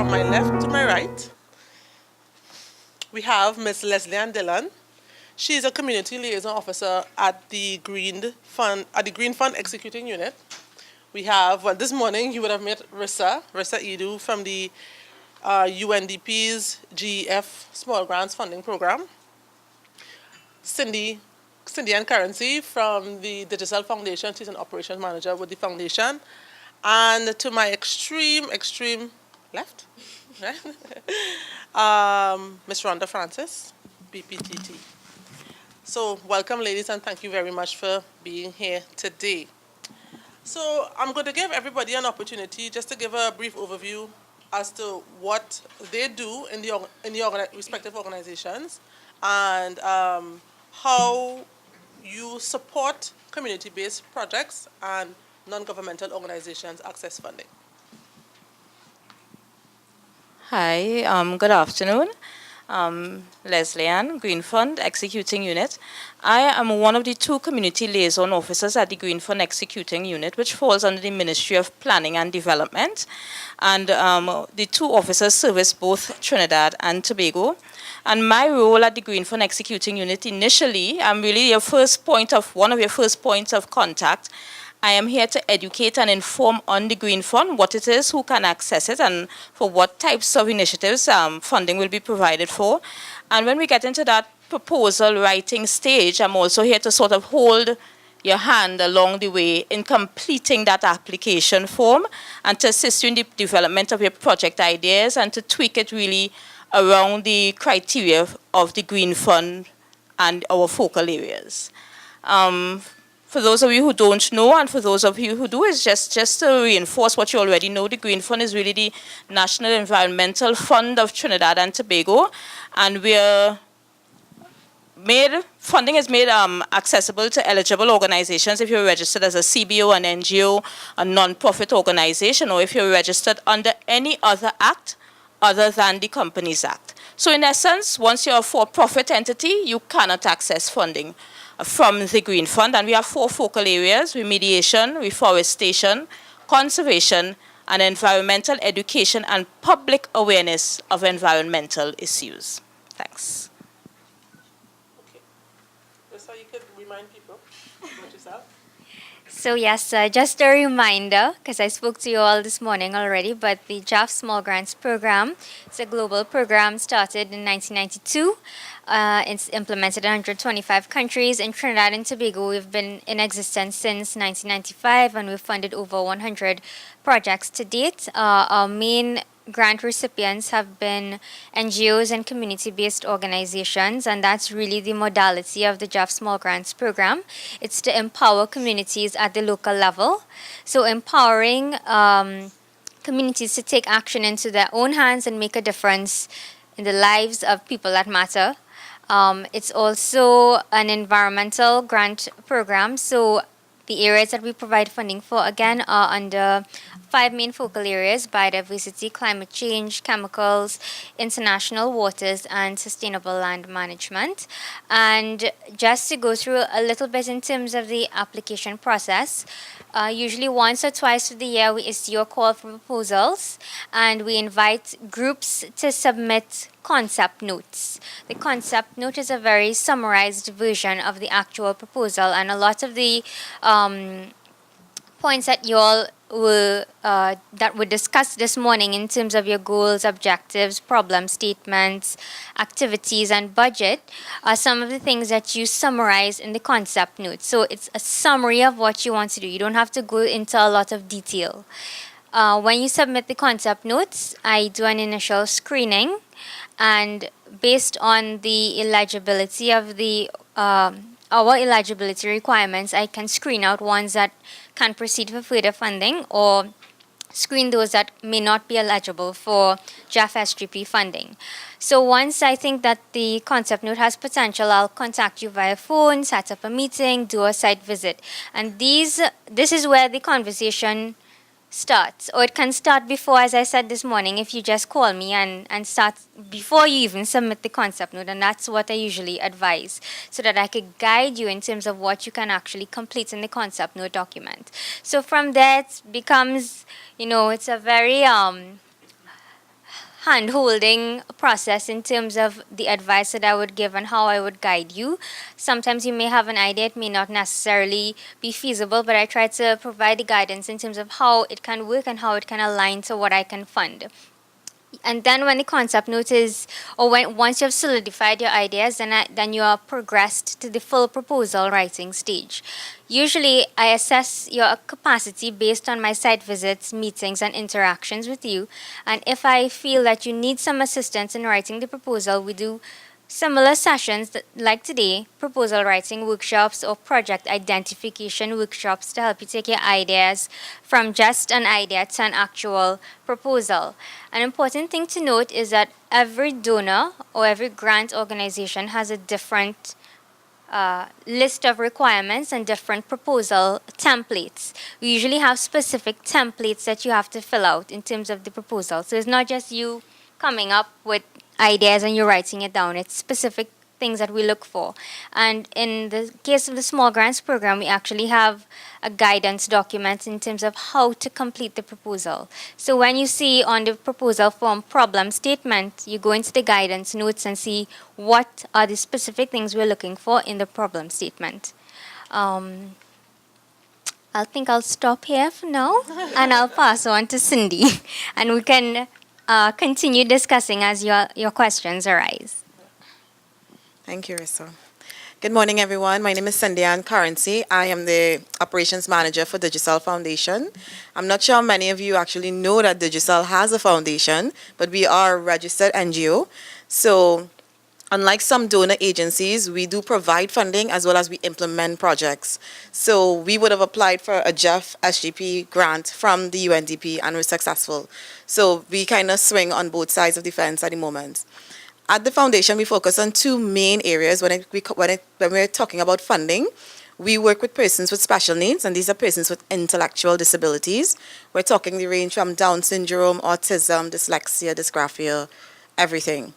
from my left to my right, we have Ms. Leslie Ann Dillon. She is a community liaison officer at the Green Fund Executing Unit. We have, well, this morning you would have met Rissa Edu from the UNDP's GEF Small Grants Funding Program. Cindy and Currency from the Digital Foundation. She's an operations manager with the foundation. And to my extreme left, right? Ms. Rhonda Francis, BPTT. So welcome, ladies, and thank you very much for being here today. So I'm going to give everybody an opportunity just to give a brief overview as to what they do in the respective organizations and how you support community-based projects and non-governmental organizations access funding. Hi, good afternoon. Leslie Ann, Green Fund Executing Unit. I am one of the 2 community liaison officers at the Green Fund Executing Unit, which falls under the Ministry of Planning and Development. And the 2 officers service both Trinidad and Tobago. And my role at the Green Fund Executing Unit, initially, I'm really one of your first points of contact. I am here to educate and inform on the Green Fund, what it is, who can access it, and for what types of initiatives funding will be provided for. And when we get into that proposal writing stage, I'm also here to sort of hold your hand along the way in completing that application form and to assist you in the development of your project ideas and to tweak it really around the criteria of the Green Fund and our focal areas. For those of you who don't know, and for those of you who do, is just to reinforce what you already know, the Green Fund is really the National Environmental Fund of Trinidad and Tobago, and funding is made accessible to eligible organizations if you're registered as a CBO, an NGO, a non-profit organization, or if you're registered under any other act other than the Companies Act. So in essence, once you're a for-profit entity, you cannot access funding from the Green Fund, and we have 4 focal areas: remediation, reforestation, conservation, and environmental education and public awareness of environmental issues. Thanks. Okay. So you could remind people about yourself. So yes, just a reminder, because I spoke to you all this morning already, but the JAF Small Grants Program is a global program started in 1992. It's implemented in 125 countries. In Trinidad and Tobago, we've been in existence since 1995, and we've funded over 100 projects to date. Our main grant recipients have been NGOs and community-based organizations, and that's really the modality of the JAF Small Grants Program. It's to empower communities at the local level. So empowering communities to take action into their own hands and make a difference in the lives of people that matter. It's also an environmental grant program. So the areas that we provide funding for, again, are under 5 main focal areas: biodiversity, climate change, chemicals, international waters, and sustainable land management. And just to go through a little bit in terms of the application process, usually once or twice through the year, we issue a call for proposals, and we invite groups to submit concept notes. The concept note is a very summarized version of the actual proposal, and a lot of the points that you all that were discussed this morning in terms of your goals, objectives, problem statements, activities, and budget are some of the things that you summarize in the concept note. So it's a summary of what you want to do. You don't have to go into a lot of detail. When you submit the concept notes, I do an initial screening, and based on the eligibility of our eligibility requirements, I can screen out ones that can proceed for further funding or screen those that may not be eligible for JAF SGP funding. So once I think that the concept note has potential, I'll contact you via phone, set up a meeting, do a site visit. And this is where the conversation starts, or it can start before, as I said this morning, if you just call me and start before you even submit the concept note, and that's what I usually advise, so that I could guide you in terms of what you can actually complete in the concept note document. So from there, it becomes, it's a very hand-holding process in terms of the advice that I would give and how I would guide you. Sometimes you may have an idea, it may not necessarily be feasible, but I try to provide the guidance in terms of how it can work and how it can align to what I can fund. And then when the concept note is, or when once you've solidified your ideas, then you are progressed to the full proposal writing stage. Usually, I assess your capacity based on my site visits, meetings, and interactions with you. And if I feel that you need some assistance in writing the proposal, we do similar sessions like today, proposal writing workshops or project identification workshops to help you take your ideas from just an idea to an actual proposal. An important thing to note is that every donor or every grant organization has a different list of requirements and different proposal templates. We usually have specific templates that you have to fill out in terms of the proposal. So it's not just you coming up with ideas and you're writing it down. It's specific things that we look for. And in the case of the small grants program, we actually have a guidance document in terms of how to complete the proposal. So when you see on the proposal form problem statement, you go into the guidance notes and see what are the specific things we're looking for in the problem statement. I think I'll stop here for now and I'll pass on to Cindy and we can continue discussing as your questions arise. Thank you, Rissa. Good morning, everyone. My name is Cindy Ann Currency. I am the Operations Manager for Digicel Foundation. I'm not sure many of you actually know that Digicel has a foundation, but we are a registered NGO. So unlike some donor agencies, we do provide funding as well as we implement projects. So we would have applied for a Jeff SGP grant from the UNDP and were successful. So we kind of swing on both sides of the fence at the moment. At the foundation, we focus on two main areas when we're talking about funding. We work with persons with special needs, and these are persons with intellectual disabilities. We're talking the range from Down syndrome, autism, dyslexia, dysgraphia, everything.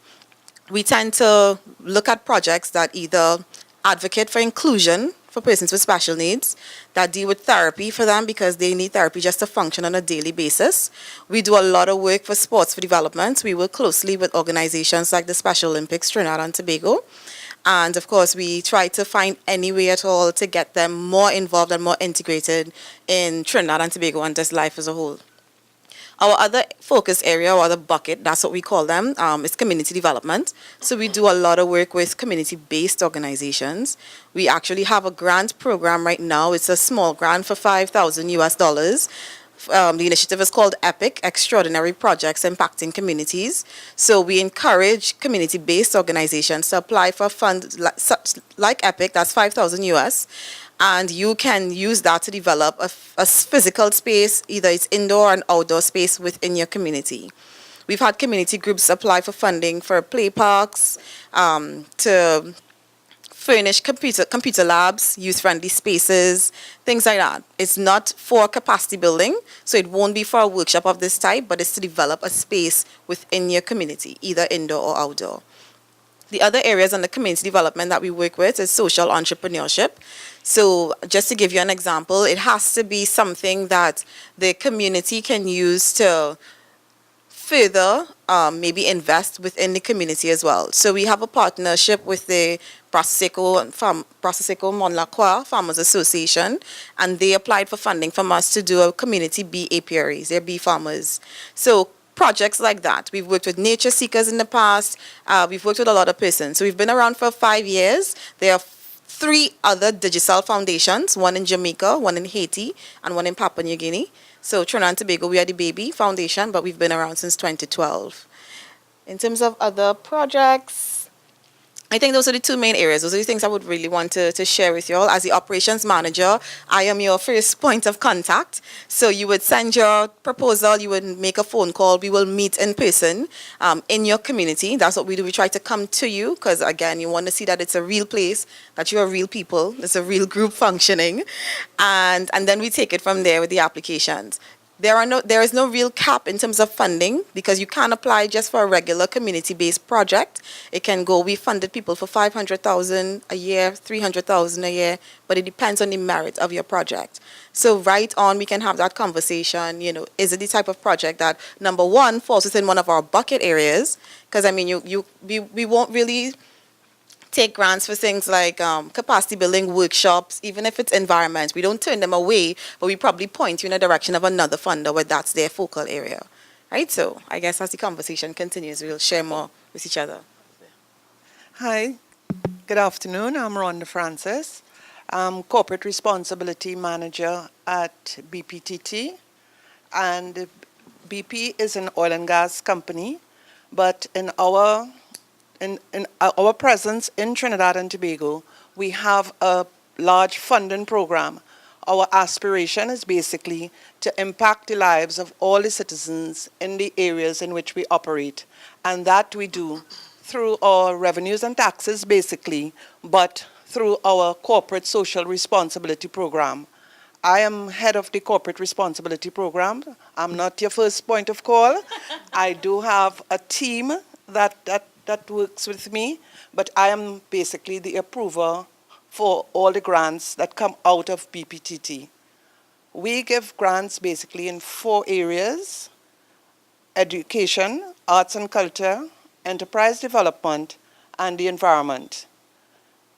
We tend to look at projects that either advocate for inclusion for persons with special needs, that deal with therapy for them because they need therapy just to function on a daily basis. We do a lot of work for sports for development. We work closely with organizations like the Special Olympics, Trinidad and Tobago. And of course, we try to find any way at all to get them more involved and more integrated in Trinidad and Tobago and just life as a whole. Our other focus area, or other bucket, that's what we call them, is community development. So we do a lot of work with community-based organizations. We actually have a grant program right now. It's a small grant for $5,000 US. The initiative is called EPIC, Extraordinary Projects Impacting Communities. So we encourage community-based organizations to apply for funds like EPIC, that's $5,000 US. And you can use that to develop a physical space, either it's indoor and outdoor space within your community. We've had community groups apply for funding for play parks, to furnish computer labs, youth-friendly spaces, things like that. It's not for capacity building, so it won't be for a workshop of this type, but it's to develop a space within your community, either indoor or outdoor. The other areas under community development that we work with is social entrepreneurship. So just to give you an example, it has to be something that the community can use to further maybe invest within the community as well. So we have a partnership with the Brassico Monlaqua Farmers Association, and they applied for funding from us to do a community bee apiaries. They're bee farmers. So projects like that. We've worked with nature seekers in the past. We've worked with a lot of persons. So we've been around for 5 years. There are 3 other Digicel foundations, one in Jamaica, one in Haiti, and one in Papua New Guinea. So Trinidad and Tobago, we are the baby foundation, but we've been around since 2012. In terms of other projects, I think those are the 2 main areas. Those are the things I would really want to share with you all. As the operations manager, I am your first point of contact. So you would send your proposal, you would make a phone call, we will meet in person in your community. That's what we do. We try to come to you because, again, you want to see that it's a real place, that you are real people, it's a real group functioning. And then we take it from there with the applications. there is no real cap in terms of funding because you can't apply just for a regular community-based project. It can go, we funded people for 500,000 a year, 300,000 a year, but it depends on the merit of your project. So right on, we can have that conversation, is it the type of project that, number one, falls within one of our bucket areas? Because, I mean, we won't really take grants for things like capacity building workshops, even if it's environment. We don't turn them away, but we probably point you in the direction of another funder where that's their focal area. Right? So I guess as the conversation continues, we'll share more with each other. Hi, good afternoon. I'm Rhonda Francis. I'm Corporate Responsibility Manager at BPTT. And BP is an oil and gas company, but in our presence in Trinidad and Tobago, we have a large funding program. Our aspiration is basically to impact the lives of all the citizens in the areas in which we operate. And that we do through our revenues and taxes, basically, but through our corporate social responsibility program. I am head of the corporate responsibility program. I'm not your first point of call. I do have a team that works with me, but I am basically the approver for all the grants that come out of BPTT. We give grants basically in 4 areas: education, arts and culture, enterprise development, and the environment.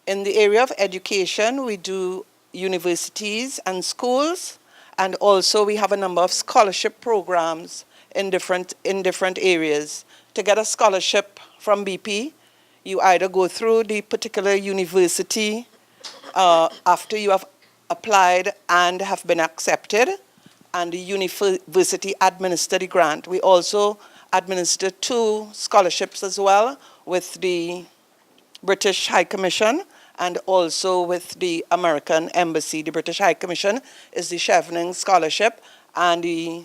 In the area of education, we do universities and schools, and also we have a number of scholarship programs in different areas. To get a scholarship from BP, you either go through the particular university after you have applied and have been accepted, and the university administer the grant. We also administer 2 scholarships as well with the British High Commission and also with the American Embassy. The British High Commission is the Chevening Scholarship, and the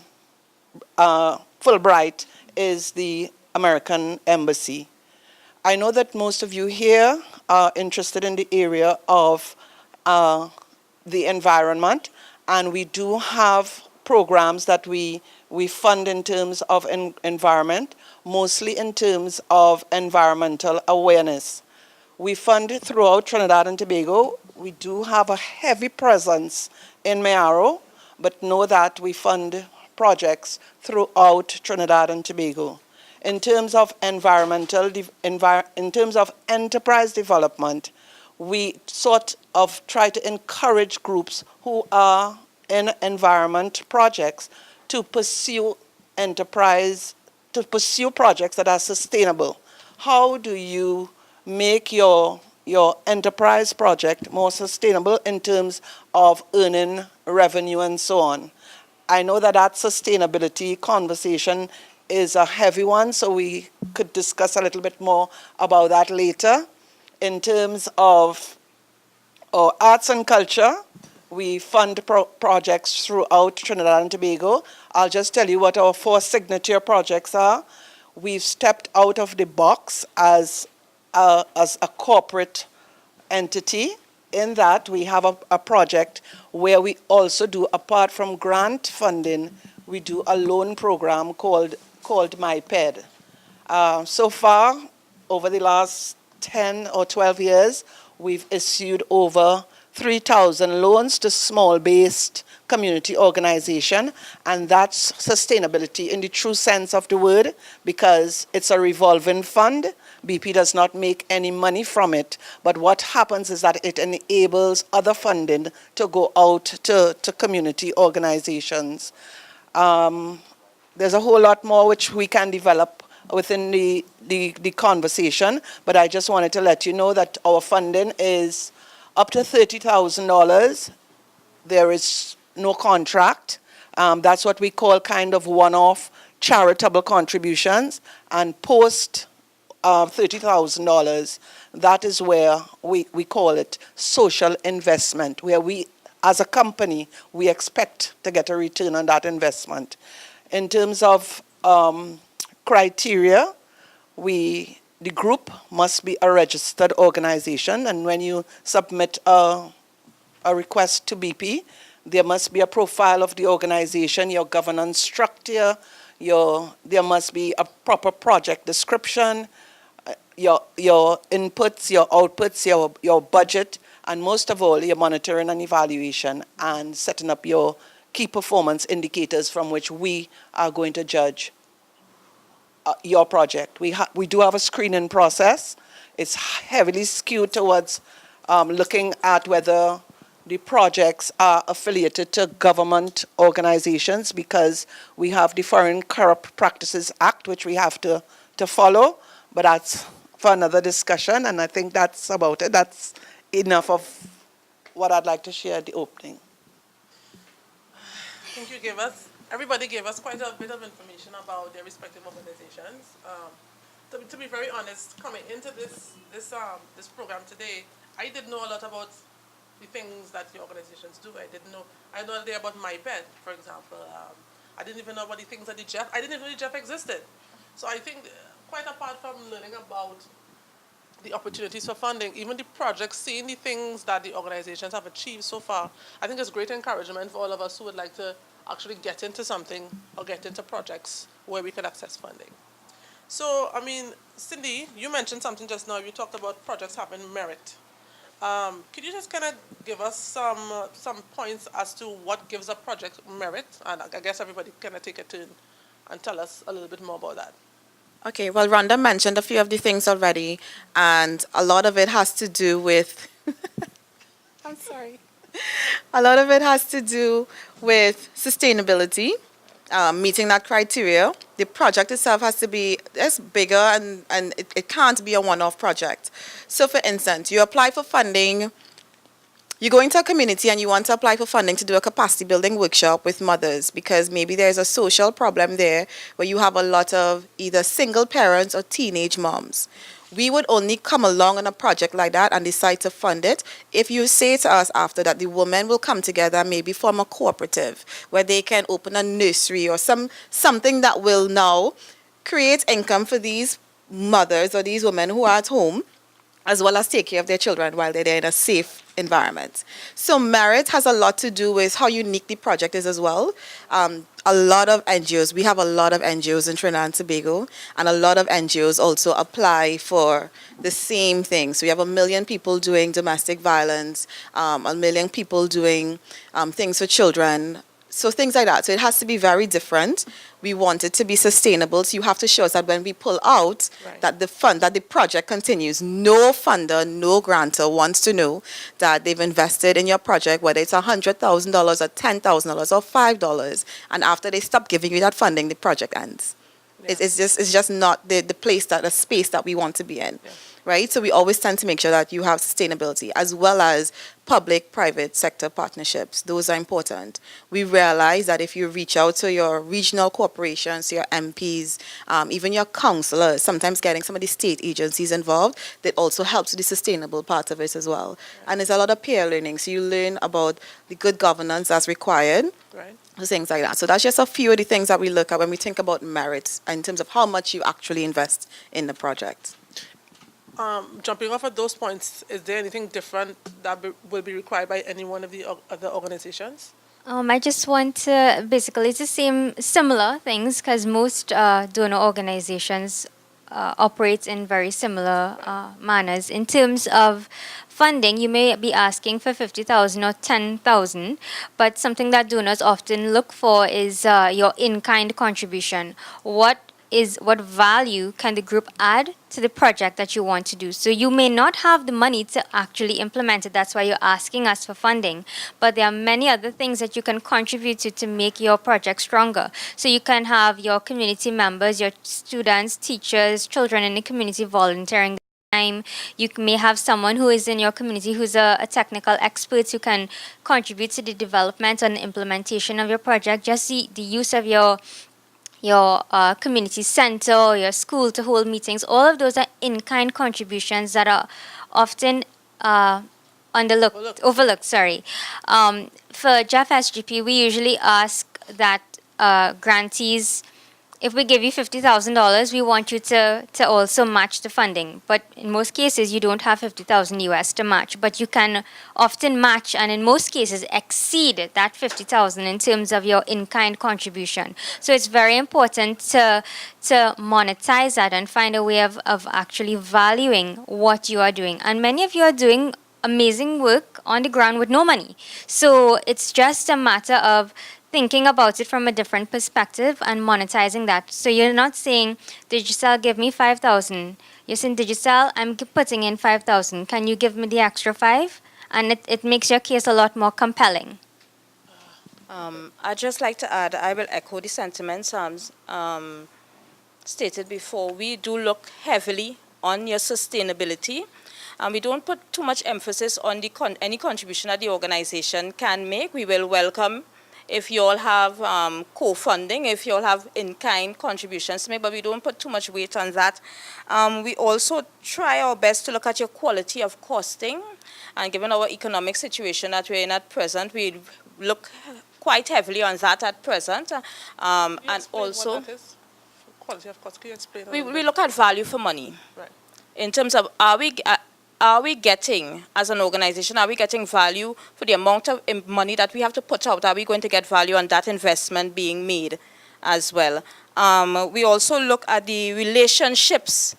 Fulbright is the American Embassy. I know that most of you here are interested in the area of the environment, and we do have programs that we fund in terms of environment, mostly in terms of environmental awareness. We fund throughout Trinidad and Tobago. We do have a heavy presence in Mayaro, but know that we fund projects throughout Trinidad and Tobago. In terms of in terms of enterprise development, we sort of try to encourage groups who are in environment projects to pursue projects that are sustainable. How do you make your enterprise project more sustainable in terms of earning revenue and so on? I know that sustainability conversation is a heavy one, so we could discuss a little bit more about that later. In terms of arts and culture, we fund projects throughout Trinidad and Tobago. I'll just tell you what our 4 signature projects are. We've stepped out of the box as a corporate entity, in that we have a project where we also do, apart from grant funding, we do a loan program called MyPed. So far, over the last 10 or 12 years, we've issued over 3,000 loans to small-based community organization, and that's sustainability in the true sense of the word, because it's a revolving fund. BP does not make any money from it, but what happens is that it enables other funding to go out to community organizations. There's a whole lot more which we can develop within the conversation, but I just wanted to let you know that our funding is up to $30,000. There is no contract. That's what we call kind of one-off charitable contributions, and post $30,000, that is where we call it social investment, where we, as a company, we expect to get a return on that investment. In terms of criteria, the group must be a registered organization, and when you submit a request to BP, there must be a profile of the organization, your governance structure, there must be a proper project description, your inputs, your outputs, your budget, and most of all, your monitoring and evaluation, and setting up your key performance indicators from which we are going to judge your project. We do have a screening process. It's heavily skewed towards looking at whether the projects are affiliated to government organizations, because we have the Foreign Corrupt Practices Act, which we have to follow, but that's for another discussion, and I think that's about it. That's enough of what I'd like to share at the opening. I think everybody gave us quite a bit of information about their respective organizations. To be very honest, coming into this program today, I didn't know a lot about the things that the organizations do. I know a little about MyPed, for example. I didn't even know about the things that the Jeff, I didn't even know the Jeff existed. So I think quite apart from learning about the opportunities for funding, even the projects, seeing the things that the organizations have achieved so far, I think it's great encouragement for all of us who would like to actually get into something or get into projects where we could access funding. So, I mean, Cindy, you mentioned something just now. You talked about projects having merit. Could you just kind of give us some points as to what gives a project merit? And I guess everybody kind of take a turn and tell us a little bit more about that. Okay, well, Rhonda mentioned a few of the things already, and a lot of it has to do with, I'm sorry. A lot of it has to do with sustainability, meeting that criteria. The project itself has to be bigger, and it can't be a one-off project. So, for instance, you apply for funding. You go into a community and you want to apply for funding to do a capacity building workshop with mothers, because maybe there's a social problem there where you have a lot of either single parents or teenage moms. We would only come along on a project like that and decide to fund it if you say to us after that the women will come together, maybe form a cooperative where they can open a nursery or something that will now create income for these mothers or these women who are at home, as well as take care of their children while they're there in a safe environment. So merit has a lot to do with how unique the project is as well. A lot of NGOs, we have a lot of NGOs in Trinidad and Tobago, and a lot of NGOs also apply for the same thing. So we have 1 million people doing domestic violence, 1 million people doing things for children, so things like that. So it has to be very different. We want it to be sustainable. So you have to show us that when we pull out, Right. that the project continues. No funder, no grantor wants to know that they've invested in your project, whether it's $100,000 or $10,000 or $5, and after they stop giving you that funding, the project ends. Yeah. It's just not the space that we want to be in. Yeah. Right? So we always tend to make sure that you have sustainability as well as public-private sector partnerships. Those are important. We realize that if you reach out to your regional corporations, your MPs, even your councillors, sometimes getting some of the state agencies involved, that also helps with the sustainable part of it as well. And there's a lot of peer learning. So you learn about the good governance that's required. Right. Things like that. So that's just a few of the things that we look at when we think about merits in terms of how much you actually invest in the project. Jumping off of those points, is there anything different that will be required by any one of the other organizations? I just want to basically it's the same similar things because most donor organizations operate in very similar manners. In terms of funding, you may be asking for 50,000 or 10,000, but something that donors often look for is your in-kind contribution. What value can the group add to the project that you want to do? So you may not have the money to actually implement it. That's why you're asking us for funding. But there are many other things that you can contribute to make your project stronger. So you can have your community members, your students, teachers, children in the community volunteering time. You may have someone who is in your community who's a technical expert who can contribute to the development and implementation of your project. Just the use of your community center or your school to hold meetings. All of those are in-kind contributions that are often overlooked. For Jeff SGP, we usually ask that grantees if we give you $50,000, we want you to also match the funding. But in most cases, you don't have 50,000 US to match, but you can often match and in most cases exceed that 50,000 in terms of your in-kind contribution. So it's very important to monetize that and find a way of actually valuing what you are doing. And many of you are doing amazing work on the ground with no money. So it's just a matter of thinking about it from a different perspective and monetizing that. So you're not saying, Digicel, give me 5,000. You're saying, Digicel, I'm putting in 5,000. Can you give me the extra 5? And it makes your case a lot more compelling. I'd just like to add, I will echo the sentiments stated before. We do look heavily on your sustainability. And we don't put too much emphasis on any contribution that the organization can make. We will welcome if you all have co-funding, if you all have in-kind contributions to make, but we don't put too much weight on that. We also try our best to look at your quality of costing, and given our economic situation that we're in at present, we look quite heavily on that at present. And also, what that is? Quality of cost. Can you explain? we look at value for money. Right. In terms of, are we getting, as an organization, are we getting value for the amount of money that we have to put out? Are we going to get value on that investment being made as well? We also look at the relationships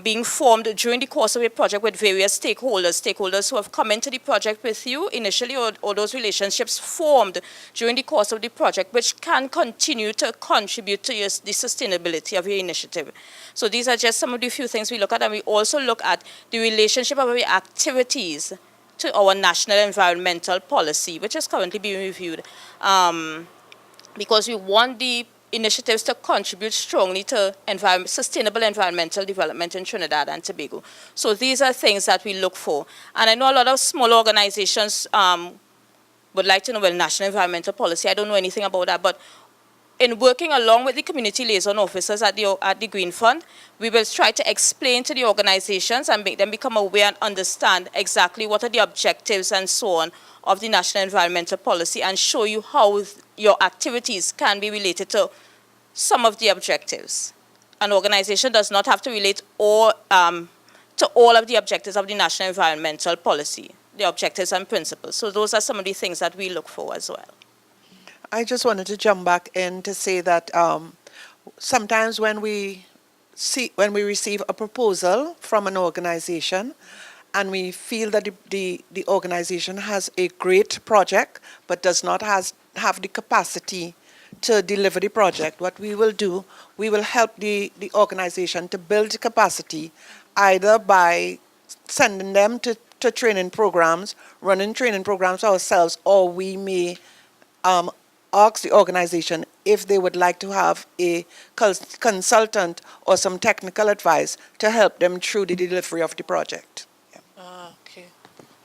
being formed during the course of a project with various stakeholders who have come into the project with you initially, or those relationships formed during the course of the project, which can continue to contribute to the sustainability of your initiative. So these are just some of the few things we look at, and we also look at the relationship of our activities to our national environmental policy, which is currently being reviewed, because we want the initiatives to contribute strongly to sustainable environmental development in Trinidad and Tobago. So these are things that we look for. And I know a lot of small organizations would like to know, well, national environmental policy, I don't know anything about that, but in working along with the community liaison officers at the Green Fund, we will try to explain to the organizations and make them become aware and understand exactly what are the objectives and so on of the national environmental policy, and show you how your activities can be related to some of the objectives. An organization does not have to relate to all of the objectives of the national environmental policy, the objectives and principles. So those are some of the things that we look for as well. I just wanted to jump back in to say that sometimes when we receive a proposal from an organization, and we feel that the organization has a great project but does not have the capacity to deliver the project, what we will do, we will help the organization to build capacity, either by sending them to training programs, running training programs ourselves, or we may ask the organization if they would like to have a consultant or some technical advice to help them through the delivery of the project. Okay.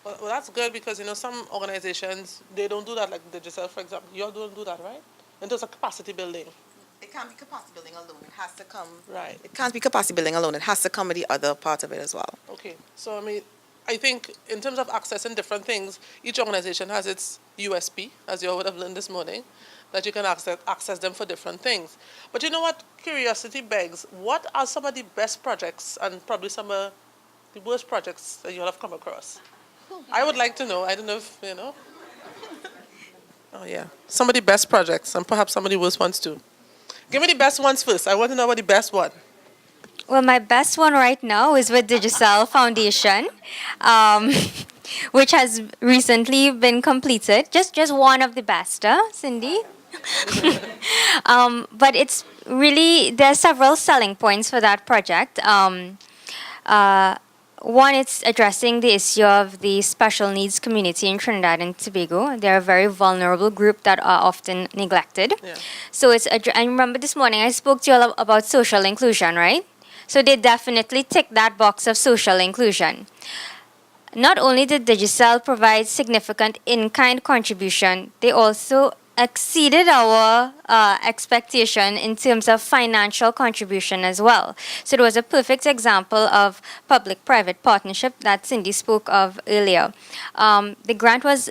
Well, that's good, because, some organizations, they don't do that, like Digicel, for example. You all don't do that, right? In terms of capacity building. It can't be capacity building alone. It has to come. Right. It can't be capacity building alone. It has to come with the other part of it as well. Okay. So, I think in terms of accessing different things, each organization has its USP, as you all would have learned this morning, that you can access them for different things. But you know what? Curiosity begs, what are some of the best projects and probably some of the worst projects that you all have come across? I would like to know. I don't know if, Oh, yeah. Some of the best projects and perhaps some of the worst ones too. Give me the best ones first. I want to know about the best one. Well, my best one right now is with Digicel Foundation, which has recently been completed. Just one of the best, Cindy? But it's really, there are several selling points for that project. One, it's addressing the issue of the special needs community in Trinidad and Tobago. They're a very vulnerable group that are often neglected. Yeah. So I remember this morning I spoke to you all about social inclusion, right? So they definitely tick that box of social inclusion. Not only did Digicel provide significant in-kind contribution, they also exceeded our expectation in terms of financial contribution as well. So it was a perfect example of public-private partnership that Cindy spoke of earlier. The grant was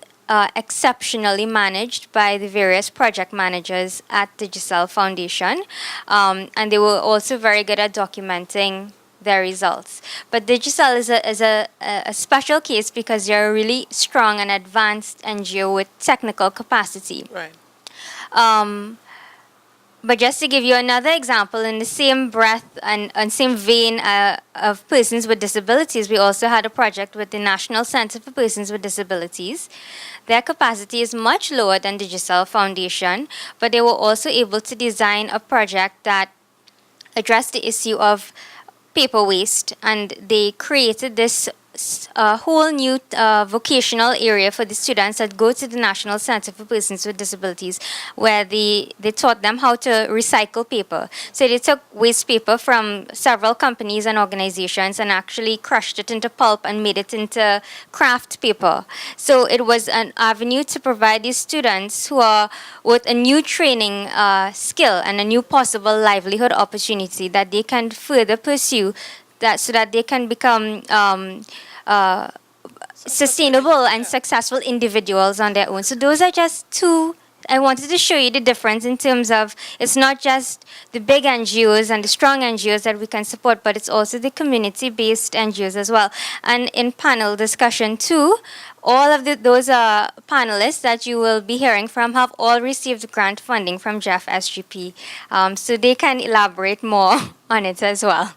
exceptionally managed by the various project managers at Digicel Foundation, and they were also very good at documenting their results. But Digicel is a special case because they're a really strong and advanced NGO with technical capacity. Right. But just to give you another example, in the same breath and same vein of persons with disabilities, we also had a project with the National Center for Persons with Disabilities. Their capacity is much lower than the Digicel Foundation, but they were also able to design a project that addressed the issue of paper waste, and they created this whole new vocational area for the students that go to the National Center for Persons with Disabilities, where they taught them how to recycle paper. So they took waste paper from several companies and organizations and actually crushed it into pulp and made it into craft paper. So it was an avenue to provide these students who are with a new training skill and a new possible livelihood opportunity that they can further pursue, that so that they can become sustainable and successful individuals on their own. So those are just two. I wanted to show you the difference in terms of it's not just the big NGOs and the strong NGOs that we can support, but it's also the community-based NGOs as well. And in panel discussion too, all of those panelists that you will be hearing from have all received grant funding from Jeff SGP, so they can elaborate more on it as well.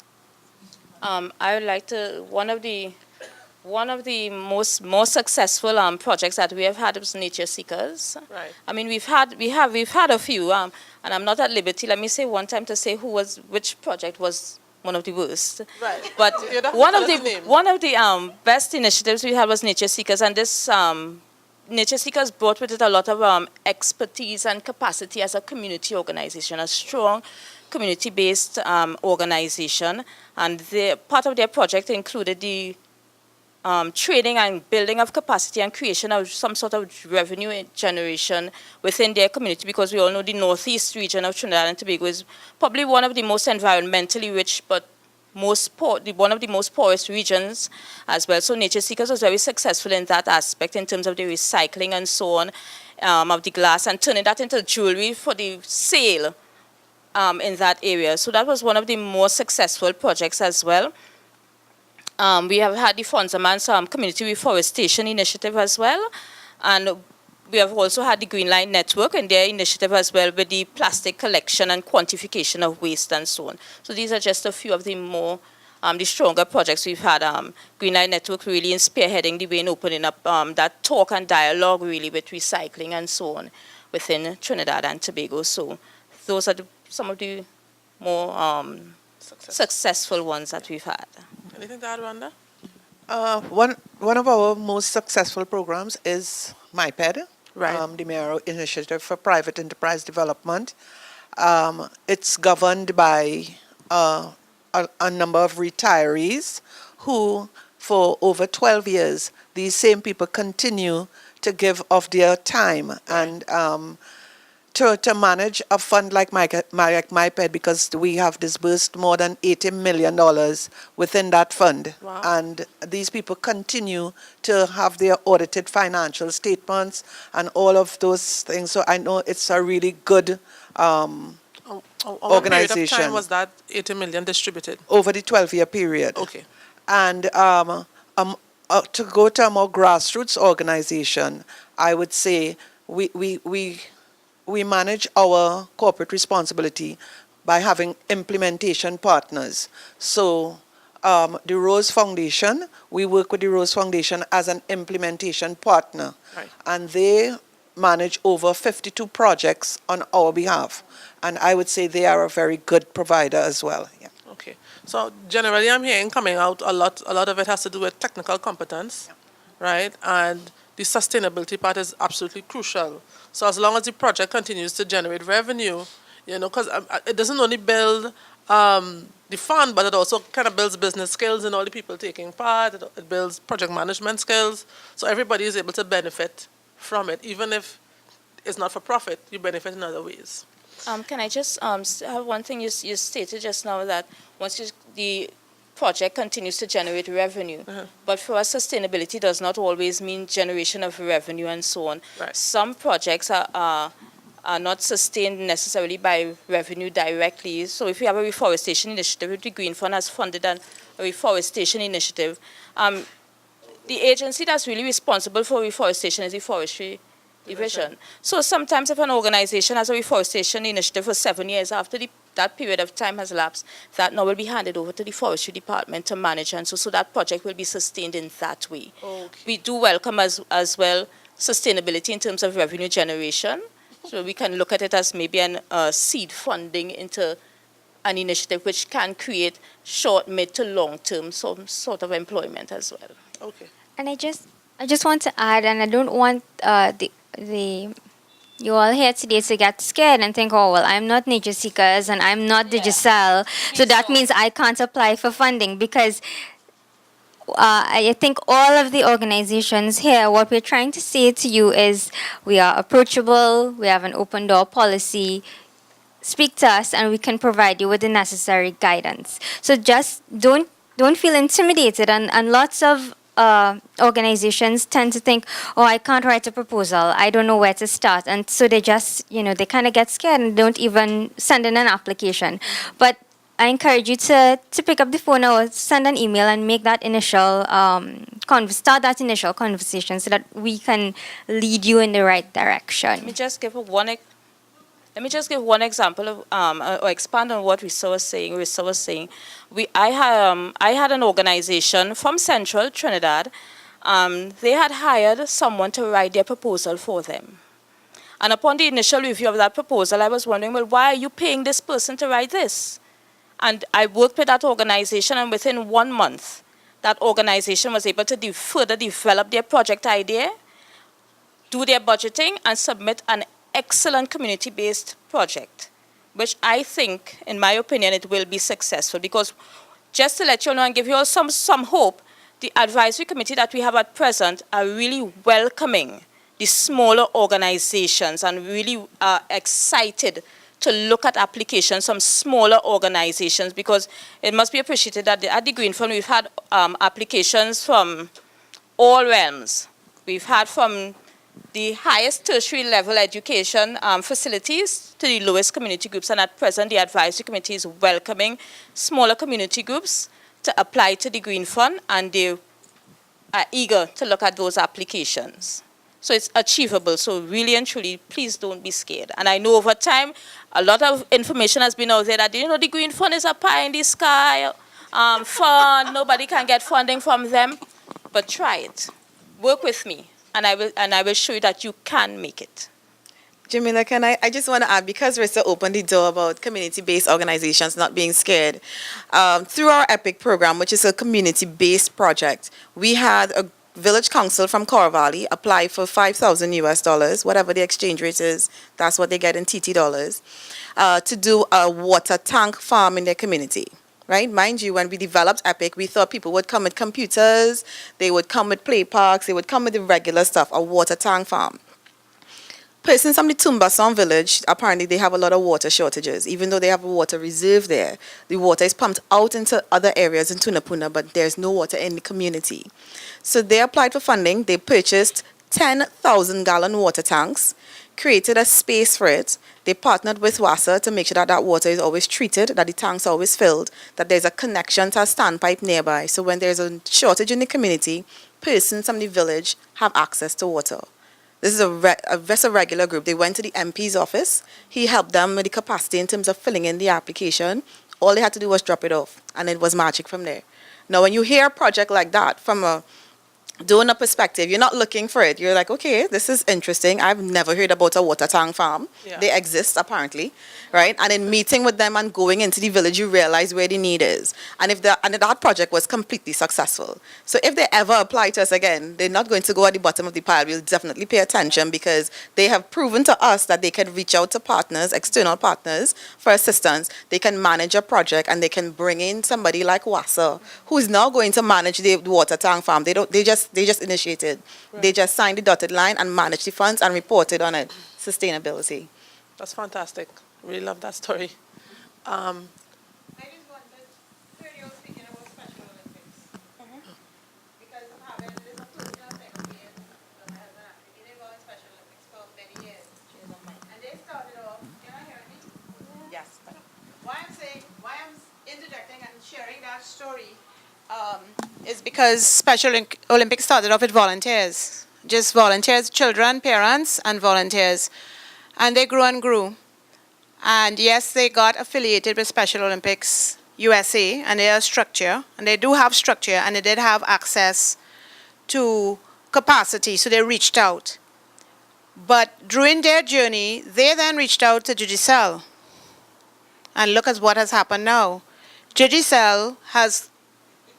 I would like to, one of the most successful projects that we have had was Nature Seekers. Right. I mean, we've had a few, and I'm not at liberty. Let me say one time to say which project was one of the worst. Right. But You don't have to one tell of us the name. one of the best initiatives we had was Nature Seekers, and this Nature Seekers brought with it a lot of expertise and capacity as a community organization, a strong community-based organization, and part of their project included the training and building of capacity and creation of some sort of revenue generation within their community, because we all know the northeast region of Trinidad and Tobago is probably one of the most environmentally rich but one of the most poorest regions as well. So Nature Seekers was very successful in that aspect in terms of the recycling and so on of the glass and turning that into jewelry for the sale in that area. So that was one of the more successful projects as well. We have had the Fonzerman's Community Reforestation Initiative as well, and we have also had the Green Line Network and their initiative as well with the plastic collection and quantification of waste and so on. So these are just a few of the more, the stronger projects we've had. Green Line Network really in spearheading the way in opening up that talk and dialogue really with recycling and so on within Trinidad and Tobago. So those are some of the more successful ones that we've had. Anything to add, Rhonda? One of our most successful programs is MyPed, Right. the Mayoral Initiative for Private Enterprise Development. It's governed by a number of retirees who, for over 12 years, these same people continue to give of their time and to manage a fund like MyPed, because we have disbursed more than $80 million within that fund. Wow. And these people continue to have their audited financial statements and all of those things. So I know it's a really good What period of organization. time was that 80 million distributed? Over the 12-year period. Okay. And to go to a more grassroots organization, I would say we manage our corporate responsibility by having implementation partners. So the Rose Foundation, we work with the Rose Foundation as an implementation partner. Right. And they manage over 52 projects on our behalf. And I would say they are a very good provider as well. Yeah. Okay. So generally I'm hearing coming out a lot of it has to do with technical competence, right? And the sustainability part is absolutely crucial. So as long as the project continues to generate revenue, because it doesn't only build the fund, but it also kind of builds business skills in all the people taking part. It builds project management skills. So everybody is able to benefit from it. Even if it's not for profit, you benefit in other ways. Can I just have one thing you stated just now, that once the project continues to generate revenue. But for us, sustainability does not always mean generation of revenue and so on. Right. Some projects are not sustained necessarily by revenue directly. So if we have a reforestation initiative, the Green Fund has funded a reforestation initiative. The agency that's really responsible for reforestation is the Forestry Division. So sometimes if an organization has a reforestation initiative for 7 years, after that period of time has elapsed, that now will be handed over to the Forestry Department to manage, and so that project will be sustained in that way. Okay. We do welcome as well sustainability in terms of revenue generation. So we can look at it as maybe an seed funding into an initiative which can create short, mid to long term some sort of employment as well. Okay. And I just want to add, and I don't want you all here today to get scared and think, oh well, I'm not Nature Seekers and I'm not Digicel, so that means I can't apply for funding, because I think all of the organizations here, what we're trying to say to you is we are approachable, we have an open door policy. Speak to us and we can provide you with the necessary guidance. So just don't feel intimidated, and lots of organizations tend to think, oh, I can't write a proposal, I don't know where to start, and so they just, they kind of get scared and don't even send in an application. But I encourage you to pick up the phone or send an email and make that initial start that initial conversation so that we can lead you in the right direction. Let me just give one example of, or expand on what Risa was saying. I had an organization from Central Trinidad. They had hired someone to write their proposal for them. And upon the initial review of that proposal, I was wondering, well, why are you paying this person to write this? And I worked with that organization, and within 1 month, that organization was able to further develop their project idea, do their budgeting, and submit an excellent community-based project, which I think, in my opinion, it will be successful. Because just to let you know and give you all some hope, the advisory committee that we have at present are really welcoming the smaller organizations and really are excited to look at applications from smaller organizations, because it must be appreciated that at the Green Fund we've had applications from all realms. We've had from the highest tertiary level education facilities to the lowest community groups, and at present the advisory committee is welcoming smaller community groups to apply to the Green Fund, and they are eager to look at those applications. So it's achievable. So really and truly, please don't be scared. And I know over time, a lot of information has been out there that, the Green Fund is a pie in the sky fund. Nobody can get funding from them. But try it. Work with me, and I will show you that you can make it. Jamila, I just want to add, because Rissa opened the door about community-based organizations not being scared. Through our EPIC program, which is a community-based project, we had a village council from Corvallis apply for $5,000 whatever the exchange rate is, that's what they get in TT dollars, to do a water tank farm in their community. Right? Mind you, when we developed EPIC, we thought people would come with computers, they would come with play parks, they would come with the regular stuff, a water tank farm. Persons from the Tumbason village, apparently they have a lot of water shortages. Even though they have a water reserve there, the water is pumped out into other areas in Tunapuna, but there's no water in the community. So they applied for funding. They purchased 10,000-gallon water tanks, created a space for it. They partnered with WASA to make sure that that water is always treated, that the tanks are always filled, that there's a connection to a standpipe nearby. So when there's a shortage in the community, persons from the village have access to water. This is just a regular group. They went to the MP's office. He helped them with the capacity in terms of filling in the application. All they had to do was drop it off, and it was magic from there. Now, when you hear a project like that from a donor perspective, you're not looking for it. You're like, okay, this is interesting. I've never heard about a water tank farm. Yeah. They exist, apparently, right? And in meeting with them and going into the village, you realize where the need is. And that project was completely successful. So if they ever apply to us again, they're not going to go at the bottom of the pile. We'll definitely pay attention, because they have proven to us that they can reach out to partners, external partners, for assistance. They can manage a project, and they can bring in somebody like WASA, who's now going to manage the water tank farm. They just initiated. Right. They just signed the dotted line and managed the funds and reported on it. Sustainability. That's fantastic. Really love that story. I just wanted, heard you speaking about special why I'm interjecting and sharing that story is because Special Olympics started off with volunteers. Just volunteers, children, parents, and volunteers. And they grew and grew. And yes, they got affiliated with Special Olympics USA, and they are structure, and they do have structure, and they did have access to capacity, so they reached out. But during their journey, they then reached out to Digicel. And look at what has happened now. Digicel has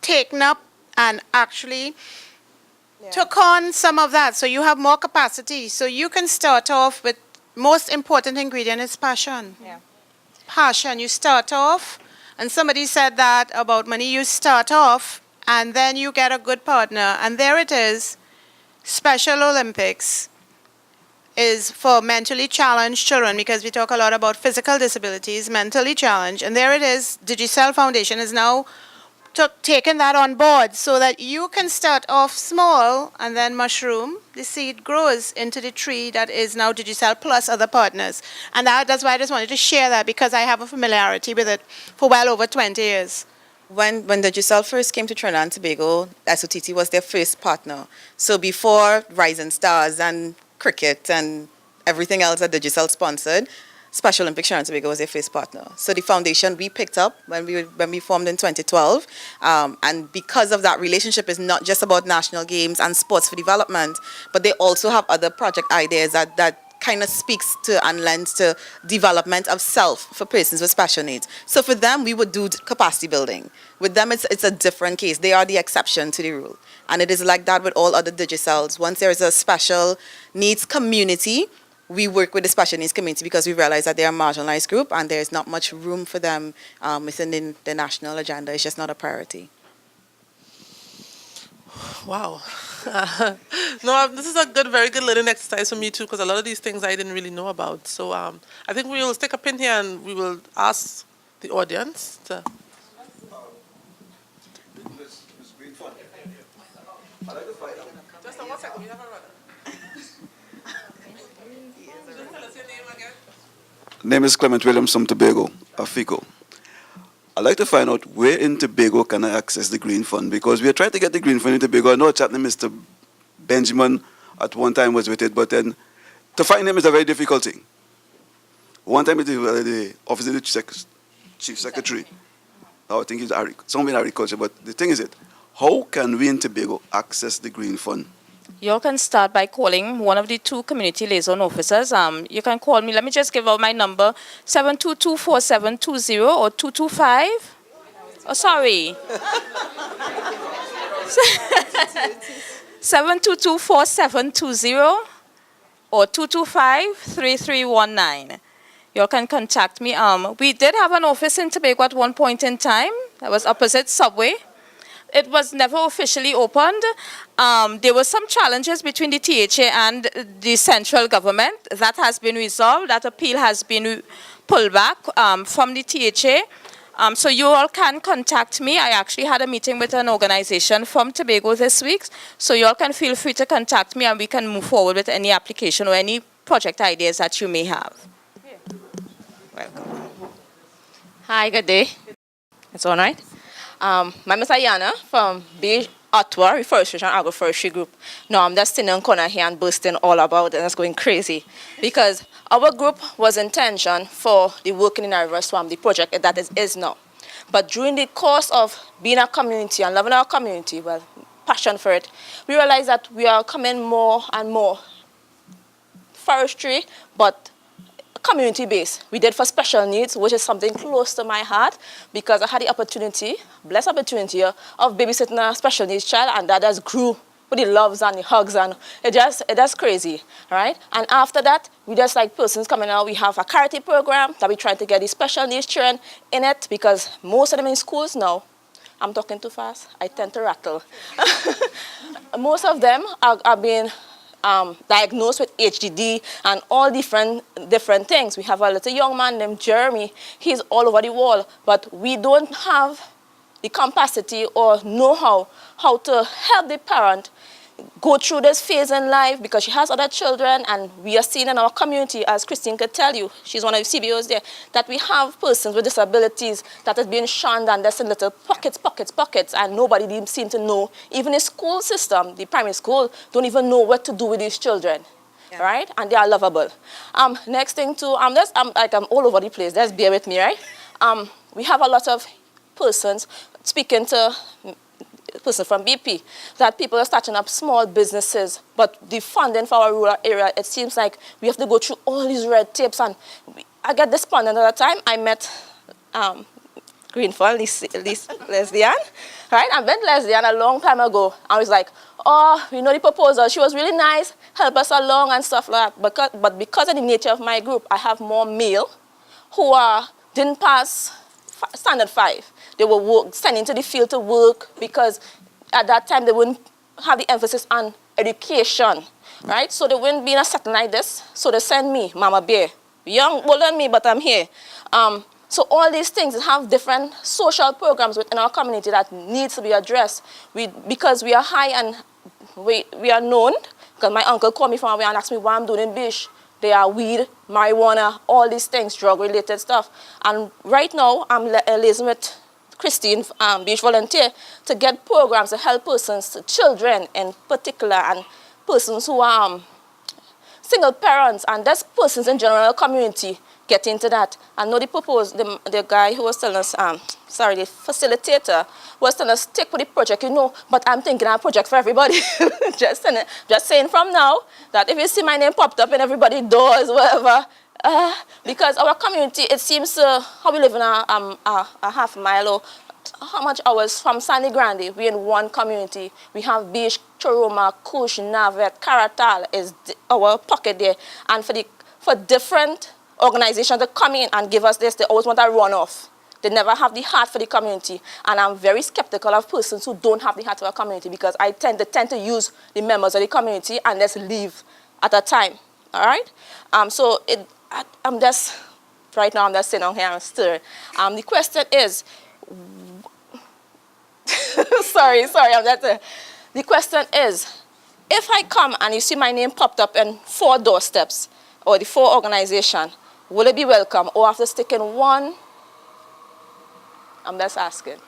taken up and actually took on some of that. So you have more capacity. So you can start off with most important ingredient is passion. Yeah. Passion. You start off, and somebody said that about money. You start off, and then you get a good partner. And there it is. Special Olympics is for mentally challenged children, because we talk a lot about physical disabilities, mentally challenged. And there it is. Digicel Foundation is now taken that on board so that you can start off small and then mushroom. The seed grows into the tree that is now Digicel plus other partners. And that's why I just wanted to share that, because I have a familiarity with it for well over 20 years. When Digicel first came to Trinidad and Tobago, SOTT was their first partner. So before Rising Stars and cricket and everything else that Digicel sponsored, Special Olympics Trinidad and Tobago was their first partner. So the foundation we picked up when we formed in 2012, and because of that relationship, is not just about national games and sports for development, but they also have other project ideas that kind of speaks to and lends to development of self for persons with special needs. So for them, we would do capacity building. With them, it's a different case. They are the exception to the rule. And it is like that with all other Digicels. Once there is a special needs community, we work with the special needs community, because we realize that they are a marginalized group and there's not much room for them within the national agenda. It's just not a priority. Wow. No, this is a very good learning exercise for me too, because a lot of these things I didn't really know about. So I think we will stick a pin here and we will ask the audience to. Just 1 second, we have a runner. Just tell us your name again. Name is Clement Williams from Tobago, Afico. I'd like to find out where in Tobago can I access the Green Fund, because we are trying to get the Green Fund in Tobago. I know Chaplain Mr. Benjamin at one time was with it, but then to find him is a very difficult thing. One time it was the office of the chief secretary. Now I think he's somewhere in agriculture, but the thing is how can we in Tobago access the Green Fund? You can start by calling one of the two community liaison officers. You can call me. Let me just give out my number, 722-4720 or 225. Oh, sorry. 722-4720 or 225-3319. You can contact me. We did have an office in Tobago at one point in time. That was opposite Subway. It was never officially opened. There were some challenges between the THA and the central government. That has been resolved. That appeal has been pulled back from the THA. So you all can contact me. I actually had a meeting with an organization from Tobago this week. So you all can feel free to contact me and we can move forward with any application or any project ideas that you may have. Welcome. Hi, good day. It's all right. My name is Ayana from B. Ottawa Reforestation Agroforestry Group. Now I'm just sitting in corner here and boasting all about it, and it's going crazy. Because our group was intention for the working in our river swamp, the project that is now. But during the course of being a community and loving our community, well, passion for it, we realized that we are coming more and more forestry, but community-based. We did for special needs, which is something close to my heart, because I had the opportunity, blessed opportunity, of babysitting a special needs child, and that just grew with the loves and the hugs, and it just crazy, right? And after that, we just like persons coming out. We have a charity program that we try to get the special needs children in it, because most of them in schools now, I'm talking too fast, I tend to rattle. Most of them are being diagnosed with HDD and all different things. We have a little young man named Jeremy. He's all over the wall, but we don't have the capacity or know-how to help the parent go through this phase in life because she has other children, and we are seeing in our community, as Christine could tell you, she's one of the CBOs there, that we have persons with disabilities that is being shunned and there's in little pockets, and nobody even seems to know. Even the school system, the primary school, don't even know what to do with these children. Yeah. Right? And they are lovable. Next thing too, I'm all over the place. Just bear with me, right? We have a lot of persons speaking to person from BP, that people are starting up small businesses, but the funding for our rural area, it seems like we have to go through all these red tapes, and I get despondent at the time. I met Greenfall, Leslie-Ann, right? I met Leslie-Ann a long time ago. I was like, oh, you know the proposal, she was really nice, help us along and stuff like that. But because of the nature of my group, I have more male who didn't pass standard 5. They were sent into the field to work because at that time they wouldn't have the emphasis on education, right? So they wouldn't be in a setting like this. So they send me, Mama Bear, young, older than me, but I'm here. So all these things have different social programs within our community that needs to be addressed. Because we are high and we are known, because my uncle called me from away and asked me what I'm doing in Bish. They are weed, marijuana, all these things, drug-related stuff. And right now, I'm liaising with Christine, Beach Volunteer, to get programs to help persons, children in particular, and persons who are single parents, and that's persons in general community get into that. I know the guy who was telling us, the facilitator was telling us, stick with the project, you know, but I'm thinking of a project for everybody. just saying from now, that if you see my name popped up in everybody's doors, whatever, because our community, it seems how we live in a half mile or how much hours from Sandy Grande, we're in one community. We have Beach, Choroma, Kush, Navet, Caratal is our pocket there. And for different organizations to come in and give us this, they always want a runoff. They never have the heart for the community. And I'm very skeptical of persons who don't have the heart for our community, because they tend to use the members of the community and just leave at a time. All right? I'm just, right now I'm just sitting down here and stirring. The question is, the question is, if I come and you see my name popped up in 4 doorsteps, or the 4 organizations, will it be welcome, or have to stick in one? I'm just asking.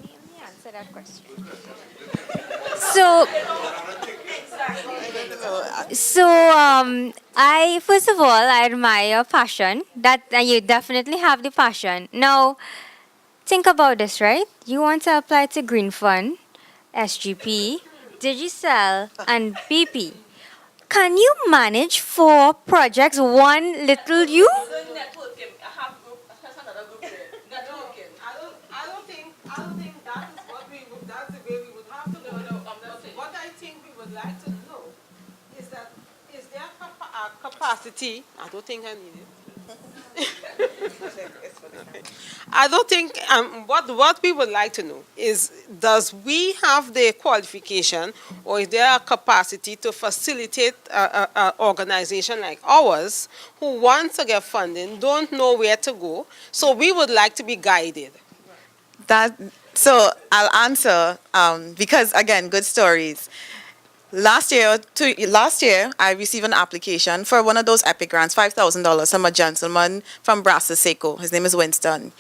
Let me answer that question. I first of all, I admire your passion. That you definitely have the passion. Now, think about this, right? You want to apply to Green Fund, SGP, Digicel, and BP. Can you manage 4 projects, one little you? I don't think that's the way we would have to go. What I think we would like to know is that, is there a capacity? I don't think I need it. I don't think, what we would like to know is, does we have the qualification, or is there a capacity to facilitate an organization like ours who wants to get funding, don't know where to go, so we would like to be guided? So I'll answer, because again, good stories. Last year, I received an application for one of those EPIC grants, $5,000 from a gentleman from Brazos Seco. His name is Winston.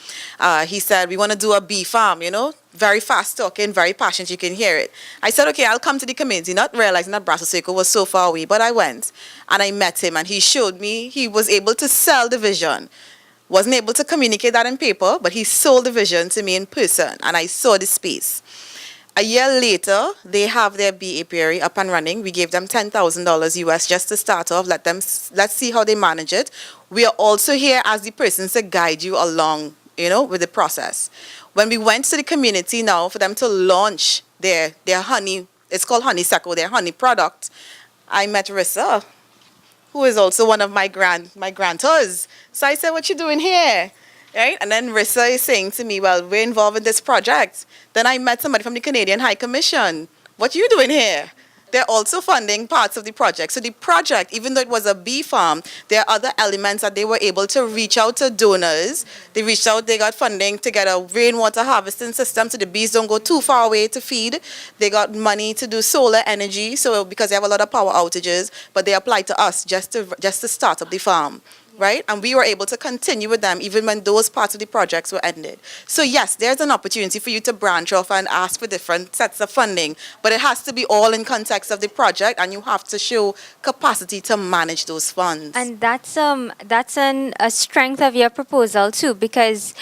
He said, we want to do a bee farm, you know, very fast talking, very passionate, you can hear it. I said, okay, I'll come to the community, not realizing that Brazos Seco was so far away, but I went and I met him and he showed me he was able to sell the vision. Wasn't able to communicate that in paper, but he sold the vision to me in person and I saw the space. A year later, they have their bee apiary up and running. We gave them $10,000 US just to start off. Let's see how they manage it. We are also here as the persons to guide you along, you know, with the process. When we went to the community now for them to launch their honey, it's called Honeysuckle, their honey product, I met Rissa, who is also one of my grantors. So I said, what you doing here? Right? And then Rissa is saying to me, well, we're involved in this project. Then I met somebody from the Canadian High Commission. What are you doing here? they're also funding parts of the project. So the project, even though it was a bee farm, there are other elements that they were able to reach out to donors. They reached out, they got funding to get a rainwater harvesting system so the bees don't go too far away to feed. They got money to do solar energy, so because they have a lot of power outages, but they applied to us just to start up the farm. Right? And we were able to continue with them even when those parts of the projects were ended. So yes, there's an opportunity for you to branch off and ask for different sets of funding, but it has to be all in context of the project, and you have to show capacity to manage those funds. And that's a strength of your proposal too, because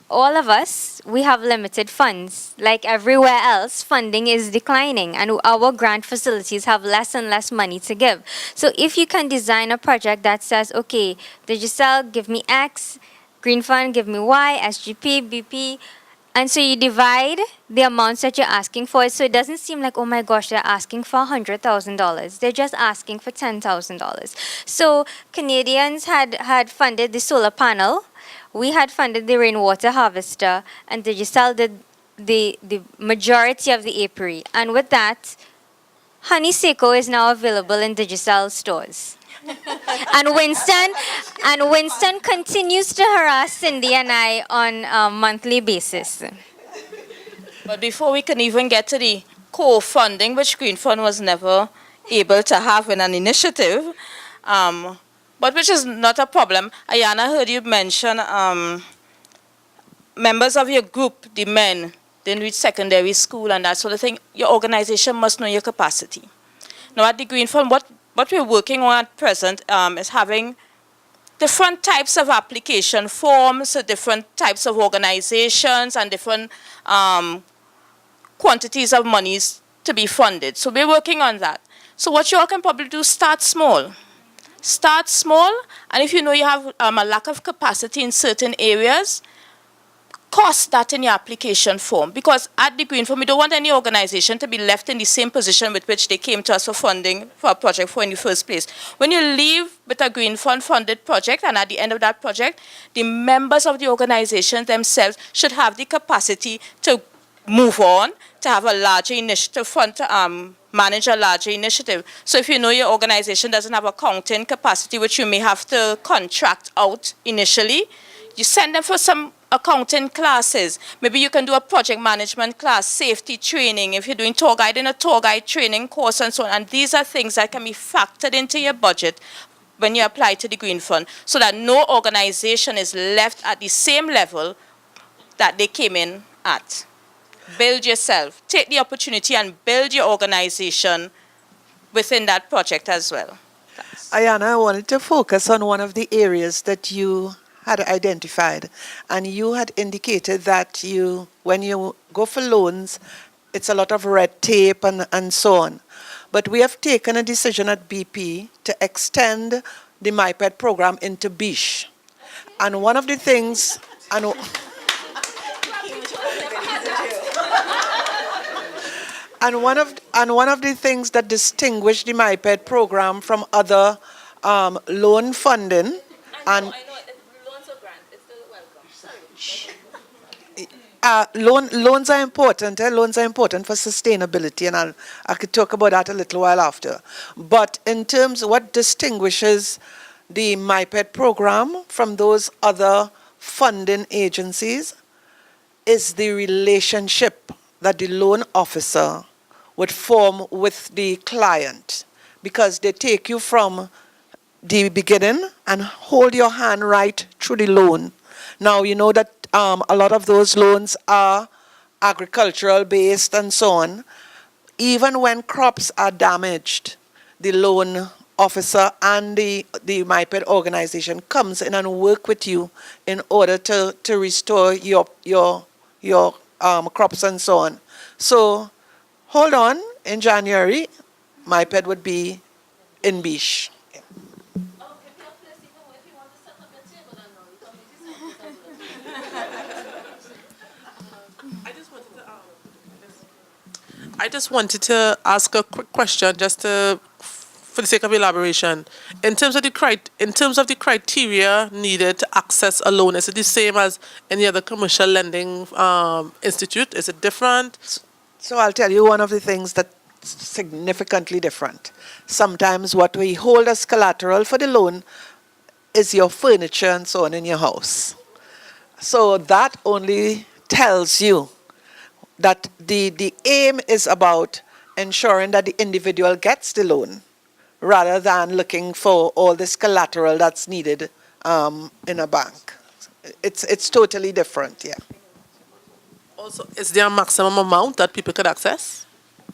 all of us, we have limited funds. Like everywhere else, funding is declining, and our grant facilities have less and less money to give. So if you can design a project that says, okay, Digicel, give me X, Green Fund, give me Y, SGP, BP, and so you divide the amounts that you're asking for, so it doesn't seem like, oh my gosh, they're asking for $100,000. They're just asking for $10,000. So Canadians had funded the solar panel. We had funded the rainwater harvester, and Digicel did the majority of the apiary. And with that, Honey Seco is now available in Digicel stores. and Winston continues to harass Cindy and I on a monthly basis. But before we can even get to the co-funding, which Green Fund was never able to have in an initiative, but which is not a problem. Ayana, heard you mention members of your group, the men, didn't reach secondary school and that sort of thing. Your organization must know your capacity. Now at the Green Fund, what we're working on at present is having different types of application forms, different types of organizations, and different quantities of monies to be funded. So we're working on that. So what you all can probably do, start small. Start small, and if you know you have a lack of capacity in certain areas, cost that in your application form. Because at the Green Fund, we don't want any organization to be left in the same position with which they came to us for funding for a project for in the first place. When you leave with a Green Fund funded project, and at the end of that project, the members of the organization themselves should have the capacity to move on, to have a larger initiative fund, to manage a larger initiative. So if you know your organization doesn't have accounting capacity, which you may have to contract out initially, you send them for some accounting classes. Maybe you can do a project management class, safety training. If you're doing tour guiding, a tour guide training course and so on. And these are things that can be factored into your budget when you apply to the Green Fund, so that no organization is left at the same level that they came in at. Build yourself. Take the opportunity and build your organization within that project as well. Ayana, I wanted to focus on one of the areas that you had identified, and you had indicated that when you go for loans, it's a lot of red tape and so on. But we have taken a decision at BP to extend the MyPed program into Bish. And one of the things, and one of the things that distinguish the MyPed program from other loan funding, and loans are important. Loans are important for sustainability, and I could talk about that a little while after. But in terms of what distinguishes the MyPed program from those other funding agencies is the relationship that the loan officer would form with the client, because they take you from the beginning and hold your hand right through the loan. Now, you know that a lot of those loans are agricultural based and so on. Even when crops are damaged, the loan officer and the MyPed organization comes in and work with you in order to restore your crops and so on. So hold on, in January, MyPed would be in Bish. I just wanted to ask a quick question, just for the sake of elaboration. In terms of the criteria needed to access a loan, is it the same as any other commercial lending institute? Is it different? So I'll tell you one of the things that significantly different. Sometimes what we hold as collateral for the loan is your furniture and so on in your house. So that only tells you that the aim is about ensuring that the individual gets the loan rather than looking for all this collateral that's needed in a bank. It's totally different, yeah. Also, is there a maximum amount that people could access?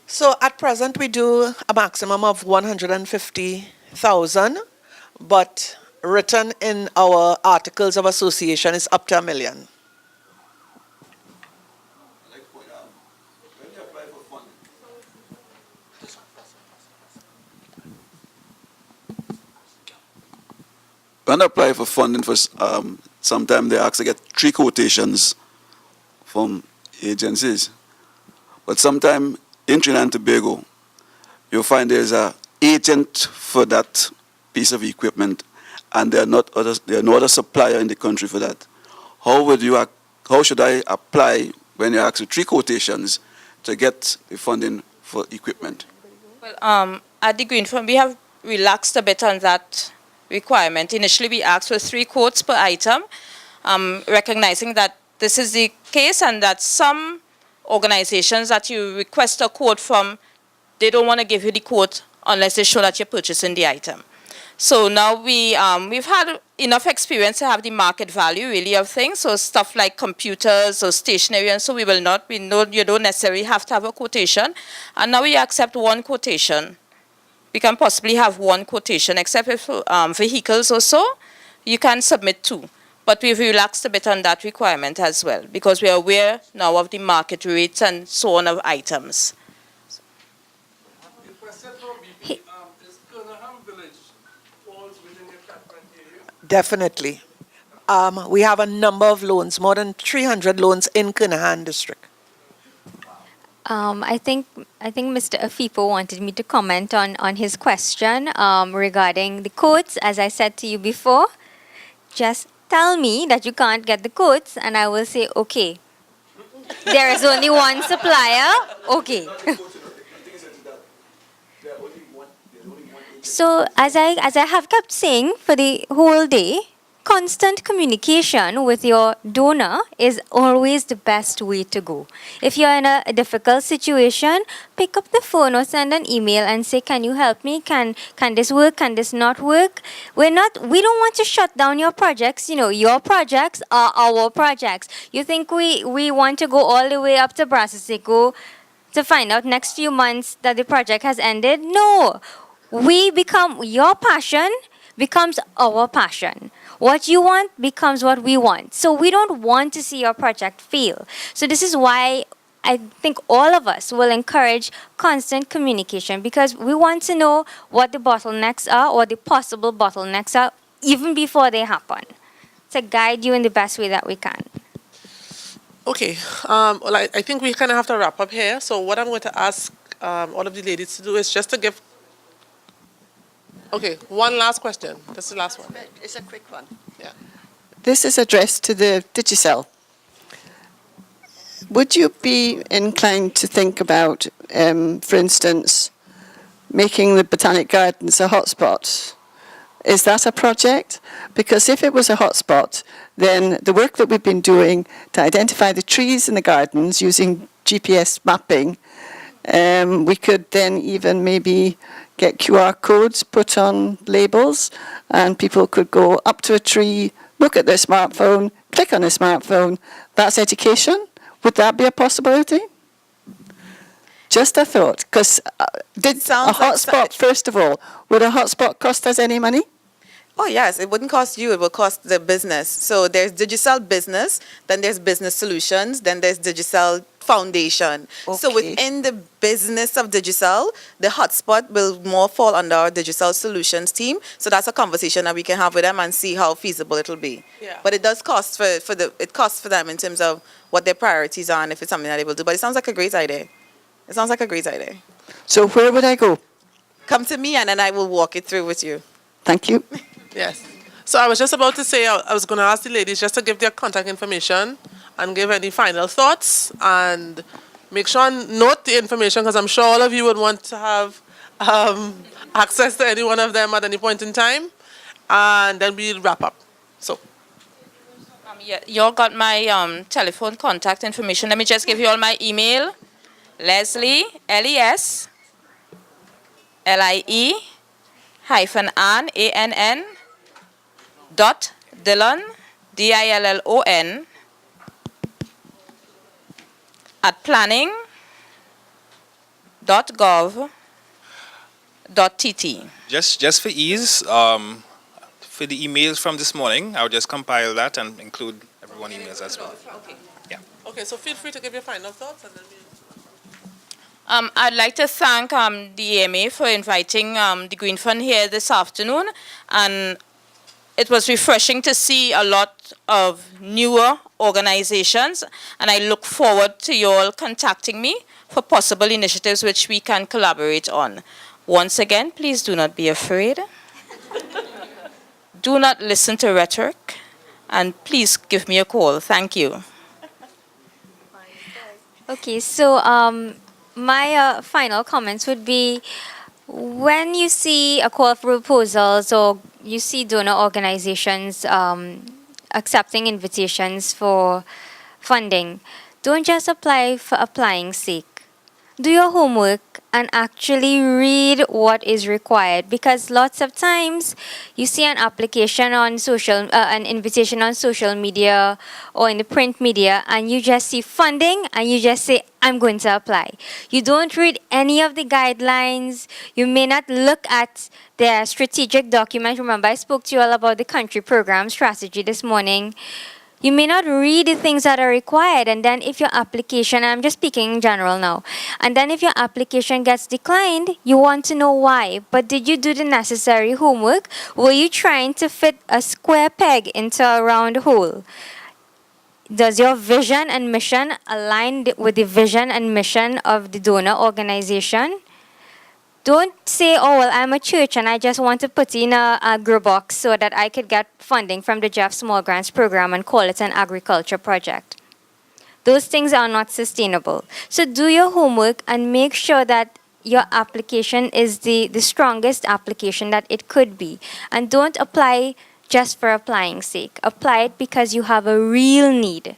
So at present we do a maximum of 150,000, but written in our articles of association is up to $1 million. When I apply for funding for, sometimes they ask to get 3 quotations from agencies. But sometimes in Trinidad and Tobago, you'll find there's an agent for that piece of equipment, and there are no other supplier in the country for that. How should I apply when you ask for 3 quotations to get the funding for equipment? Well, at the Green Fund, we have relaxed a bit on that requirement. Initially, we asked for 3 quotes per item, recognizing that this is the case and that some organizations that you request a quote from, they don't want to give you the quote unless they show that you're purchasing the item. So now we've had enough experience to have the market value really of things, so stuff like computers or stationery, and so we know you don't necessarily have to have a quotation. And now we accept 1 quotation. We can possibly have 1 quotation, except if vehicles or so, you can submit 2. But we've relaxed a bit on that requirement as well, because we are aware now of the market rates and so on of items. Definitely. We have a number of loans, more than 300 loans in Kernahan district. I think Mr. Afipo wanted me to comment on his question regarding the quotes. As I said to you before, just tell me that you can't get the quotes and I will say, okay. There is only 1 supplier, okay. So as I have kept saying for the whole day, constant communication with your donor is always the best way to go. If you're in a difficult situation, pick up the phone or send an email and say, can you help me? Can this work? Can this not work? We don't want to shut down your projects. You know, your projects are our projects. You think we want to go all the way up to Brasseseco to find out next few months that the project has ended? No. Your passion becomes our passion. What you want becomes what we want. So we don't want to see your project fail. So this is why I think all of us will encourage constant communication, because we want to know what the bottlenecks are or the possible bottlenecks are even before they happen, to guide you in the best way that we can. Okay, well, I think we kind of have to wrap up here. So what I'm going to ask all of the ladies to do is just to give. Okay, one last question. That's the last one. It's a quick one. Yeah. This is addressed to the Digicel. Would you be inclined to think about, for instance, making the Botanic Gardens a hotspot? Is that a project? Because if it was a hotspot, then the work that we've been doing to identify the trees in the gardens using GPS mapping, we could then even maybe get QR codes put on labels, and people could go up to a tree, look at their smartphone, click on their smartphone. That's education. Would that be a possibility? Just a thought, because did a hotspot, first of all, would a hotspot cost us any money? Oh, yes, it wouldn't cost you, it will cost the business. So there's Digicel Business, then there's Business Solutions, then there's Digicel Foundation. Okay. So within the business of Digicel, the hotspot will more fall under our Digicel Solutions team. So that's a conversation that we can have with them and see how feasible it'll be. Yeah. But it does cost it costs for them in terms of what their priorities are and if it's something that they will do. But it sounds like a great idea. It sounds like a great idea. So where would I go? Come to me and then I will walk it through with you. Thank you. Yes. So I was just about to say, I was going to ask the ladies just to give their contact information and give any final thoughts, and make sure and note the information because I'm sure all of you would want to have access to any one of them at any point in time. And then we'll wrap up. So, Yeah, you all got my telephone contact information. Let me just give you all my email. Leslie, Leslie, -Ann, ANN, Dillon, DILLON, at planning.gov.tt. Just for ease, for the emails from this morning, I'll just compile that and include everyone's emails as well. okay. Yeah. Okay, so feel free to give your final thoughts and then we'll... I'd like to thank the EMA for inviting the Green Fund here this afternoon, and it was refreshing to see a lot of newer organizations, and I look forward to you all contacting me for possible initiatives which we can collaborate on. Once again, please do not be afraid. Do not listen to rhetoric, and please give me a call. Thank you. Okay, so my final comments would be when you see a call for proposals or you see donor organizations accepting invitations for funding, don't just apply for applying's sake. Do your homework and actually read what is required, because lots of times you see an application on an invitation on social media or in the print media, and you just see funding and you just say, I'm going to apply. You don't read any of the guidelines. You may not look at their strategic document. Remember, I spoke to you all about the country program strategy this morning. You may not read the things that are required, and then if your application, I'm just speaking in general now, and then if your application gets declined, you want to know why. But did you do the necessary homework? Were you trying to fit a square peg into a round hole? Does your vision and mission align with the vision and mission of the donor organization? Don't say, oh, well, I'm a church and I just want to put in a grow box so that I could get funding from the Jeff Small Grants program and call it an agriculture project. Those things are not sustainable. So do your homework and make sure that your application is the strongest application that it could be. And don't apply just for applying's sake. Apply it because you have a real need.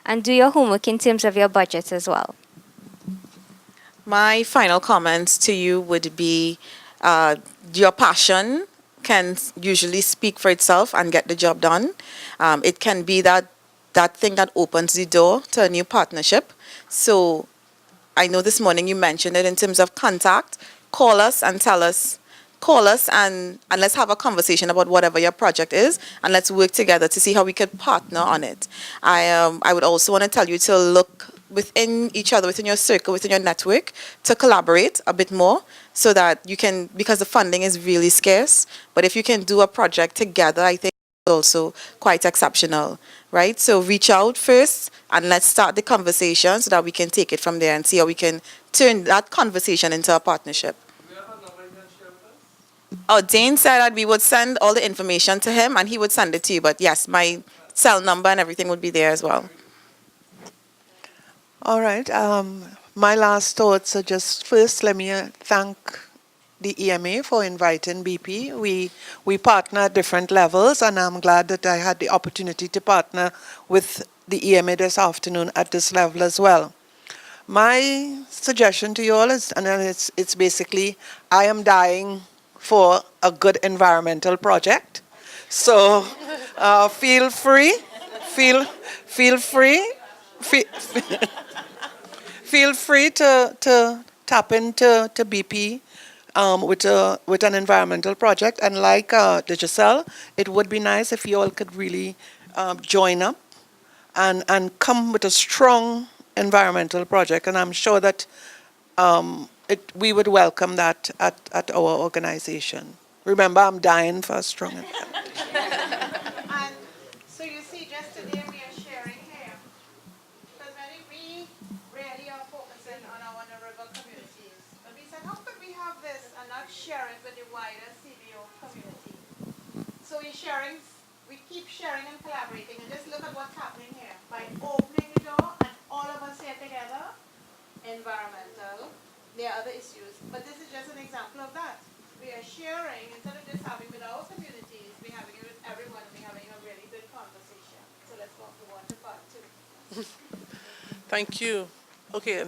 And do your homework in terms of your budget as well. My final comments to you would be your passion can usually speak for itself and get the job done. It can be that thing that opens the door to a new partnership. So I know this morning you mentioned it in terms of contact. Call us and tell us. Call us and let's have a conversation about whatever your project is, and let's work together to see how we could partner on it. I would also want to tell you to look within each other, within your circle, within your network, to collaborate a bit more so that you can, because the funding is really scarce, but if you can do a project together, I think it's also quite exceptional, right? So reach out first and let's start the conversation so that we can take it from there and see how we can turn that conversation into a partnership. Oh, Dane said that we would send all the information to him and he would send it to you, but yes, my cell number and everything would be there as well. All right. My last thoughts are just first, let me thank the EMA for inviting BP. We partner at different levels, and I'm glad that I had the opportunity to partner with the EMA this afternoon at this level as well. My suggestion to you all is, and it's basically, I am dying for a good environmental project. So feel free to tap into BP with an environmental project. And like Digicel, it would be nice if you all could really join up and come with a strong environmental project. And I'm sure that we would welcome that at our organization. Remember, I'm dying for a strong environment. And so you see, just today we are sharing here. Because we really are focusing on our river communities. But we said, how could we have this and not share it with the wider CBO community? So we keep sharing and collaborating. And just look at what's happening here. By opening the door and all of us here together, environmental, there are other issues. But this is just an example of that. We are sharing, instead of just having with our communities, we're having it with everyone, we're having a really good conversation. So let's go on to part 2. Thank you. Okay.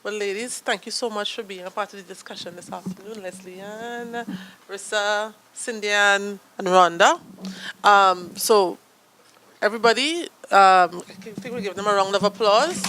Well, ladies, thank you so much for being a part of the discussion this afternoon. Leslie Ann, Rissa, Cindy Ann, and Rhonda. So, everybody, I think we'll give them a round of applause.